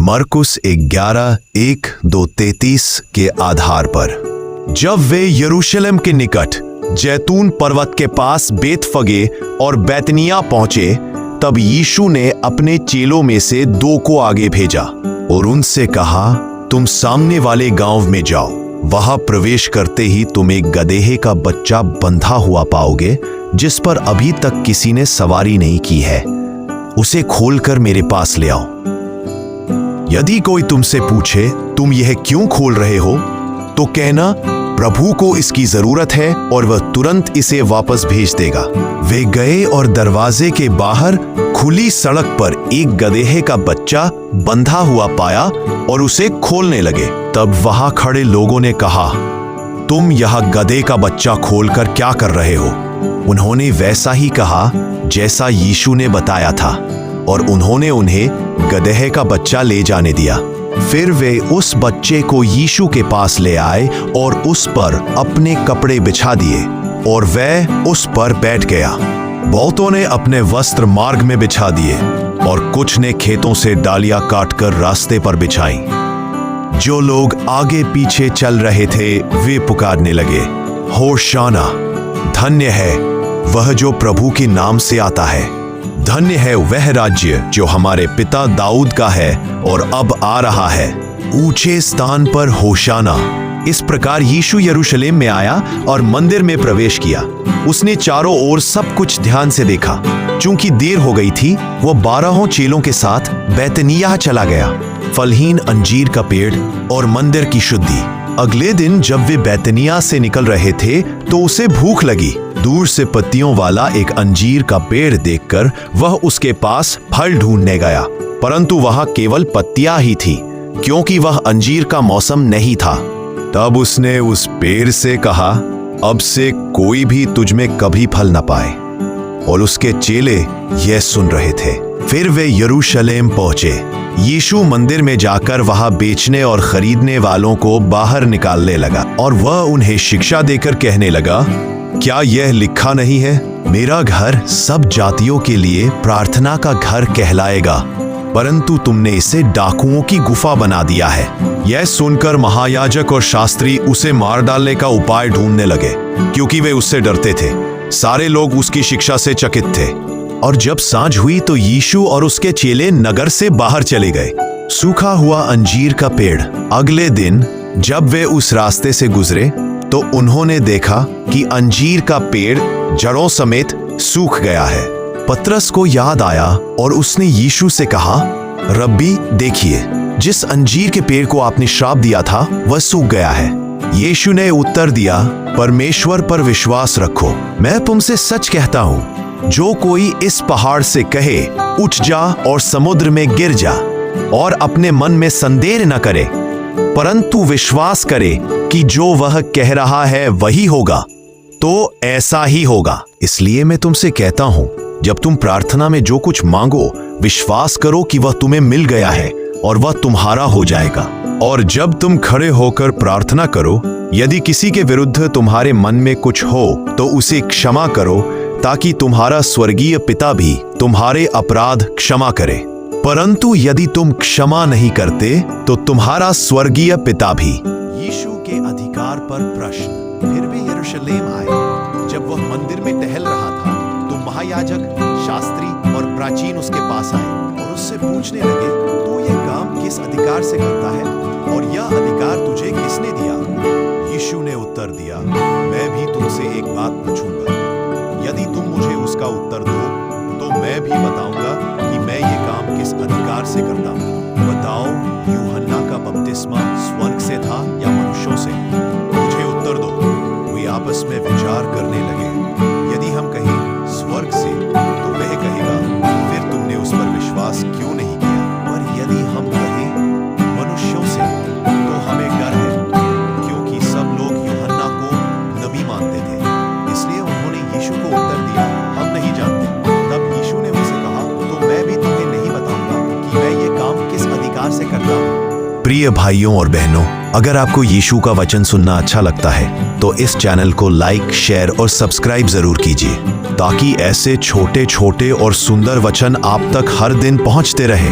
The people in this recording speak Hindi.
मरकुस 11:1-2-33 के आधार पर। जब वे यरूशलेम के निकट जैतून पर्वत के पास बेतफगे और बैतनिया पहुंचे, तब यीशु ने अपने चेलों में से 2 को आगे भेजा और उनसे कहा, तुम सामने वाले गांव में जाओ। वहां प्रवेश करते ही तुम एक गधे का बच्चा बंधा हुआ पाओगे, जिस पर अभी तक किसी ने सवारी नहीं की है। उसे खोलकर मेरे पास ले आओ। यदि कोई तुमसे पूछे, तुम यह क्यों खोल रहे हो, तो कहना, प्रभु को इसकी जरूरत है और वह तुरंत इसे वापस भेज देगा। वे गए और दरवाजे के बाहर खुली सड़क पर एक गधे का बच्चा बंधा हुआ पाया और उसे खोलने लगे। तब वहां खड़े लोगों ने कहा, तुम यह गधे का बच्चा खोलकर क्या कर रहे हो? उन्होंने वैसा ही कहा जैसा यीशु ने बताया था, और उन्होंने उन्हें गधे का बच्चा ले जाने दिया। फिर वे उस बच्चे को यीशु के पास ले आए और उस पर अपने कपड़े बिछा दिए, और वह उस पर बैठ गया। बहुतों ने अपने वस्त्र मार्ग में बिछा दिए और कुछ ने खेतों से डालियां काटकर रास्ते पर बिछाई। जो लोग आगे पीछे चल रहे थे वे पुकारने लगे, होशाना, धन्य है वह जो प्रभु के नाम से आता है। धन्य है वह राज्य जो हमारे पिता दाऊद का है और अब आ रहा है। ऊंचे स्थान पर होशाना। इस प्रकार यीशु यरूशलेम में आया और मंदिर में प्रवेश किया। उसने चारों ओर सब कुछ ध्यान से देखा। चूंकि देर हो गई थी, वो 12 चेलों के साथ बैतनिय्याह चला गया। फलहीन अंजीर का पेड़ और मंदिर की शुद्धि। अगले दिन जब वे बैतनिय्याह से निकल रहे थे तो उसे भूख लगी। दूर से पत्तियों वाला एक अंजीर का पेड़ देखकर वह उसके पास फल ढूंढने गया, परंतु वहां केवल पत्तियां ही थी, क्योंकि वह अंजीर का मौसम नहीं था। तब उसने उस पेड़ से कहा, अब से कोई भी तुझमें कभी फल न पाए। और उसके चेले यह सुन रहे थे। फिर वे यरूशलेम पहुंचे। यीशु मंदिर में जाकर वहां बेचने और खरीदने वालों को बाहर निकालने लगा, और वह उन्हें शिक्षा देकर कहने लगा, क्या यह लिखा नहीं है, मेरा घर सब जातियों के लिए प्रार्थना का घर कहलाएगा, परंतु तुमने इसे डाकुओं की गुफा बना दिया है। यह सुनकर महायाजक और शास्त्री उसे मार डालने का उपाय ढूंढने लगे, क्योंकि वे उससे डरते थे। सारे लोग उसकी शिक्षा से चकित थे। और जब सांझ हुई तो यीशु और उसके चेले नगर से बाहर चले गए। सूखा हुआ अंजीर का पेड़। अगले दिन जब वे उस रास्ते से गुजरे तो उन्होंने देखा कि अंजीर का पेड़ जड़ों समेत सूख गया है। पतरस को याद आया और उसने यीशु से कहा, रब्बी, देखिए, जिस अंजीर के पेड़ को आपने श्राप दिया था वह सूख गया है। यीशु ने उत्तर दिया, परमेश्वर पर विश्वास रखो। मैं तुमसे सच कहता हूँ, जो कोई इस पहाड़ से कहे, उठ जा और समुद्र में गिर जा, और अपने मन में संदेह न करे, परंतु विश्वास करे कि जो वह कह रहा है वही होगा, तो ऐसा ही होगा। इसलिए मैं तुमसे कहता हूं, जब तुम प्रार्थना में जो कुछ मांगो, विश्वास करो कि वह तुम्हें मिल गया है और वह तुम्हारा हो जाएगा। और जब तुम खड़े होकर प्रार्थना करो, यदि किसी के विरुद्ध तुम्हारे मन में कुछ हो तो उसे क्षमा करो, ताकि तुम्हारा स्वर्गीय पिता भी तुम्हारे अपराध क्षमा करे। परंतु यदि तुम क्षमा नहीं करते तो तुम्हारा स्वर्गीय पिता भी। यीशु के अधिकार पर प्रश्न। फिर वे यरूशलेम आए। जब वह मंदिर में टहल रहा था तो महायाजक, शास्त्री और प्राचीन उसके पास आए और उससे पूछने लगे, तू ये काम किस अधिकार से करता है, और यह अधिकार तुझे किसने दिया? यीशु ने उत्तर दिया, मैं भी तुमसे एक बात पूछूंगा। यदि तुम मुझे उसका उत्तर दो तो मैं भी बताऊंगा कि मैं ये काम किस अधिकार से करता हूँ। बताओ, यूहन्ना का बपतिस्मा स्वर्ग से था या मनुष्यों से? मुझे उत्तर दो। वे आपस में विचार करने लगे। यदि हम कहें स्वर्ग से तो वह कहेगा, फिर तुमने उस पर विश्वास क्यों नहीं किया? पर यदि हम कहें मनुष्यों से तो हमें डर है, क्योंकि सब लोग यूहन्ना को नबी मानते थे। इसलिए उन्होंने यीशु को उत्तर दिया, हम नहीं जानते। तब यीशु ने उनसे कहा, तो मैं भी तुम्हें नहीं बताऊंगा कि मैं ये काम किस अधिकार से करता हूँ। प्रिय भाइयों और बहनों, अगर आपको यीशु का वचन सुनना अच्छा लगता है तो इस चैनल को लाइक, शेयर और सब्सक्राइब जरूर कीजिए, ताकि ऐसे छोटे छोटे और सुंदर वचन आप तक हर दिन पहुंचते रहे।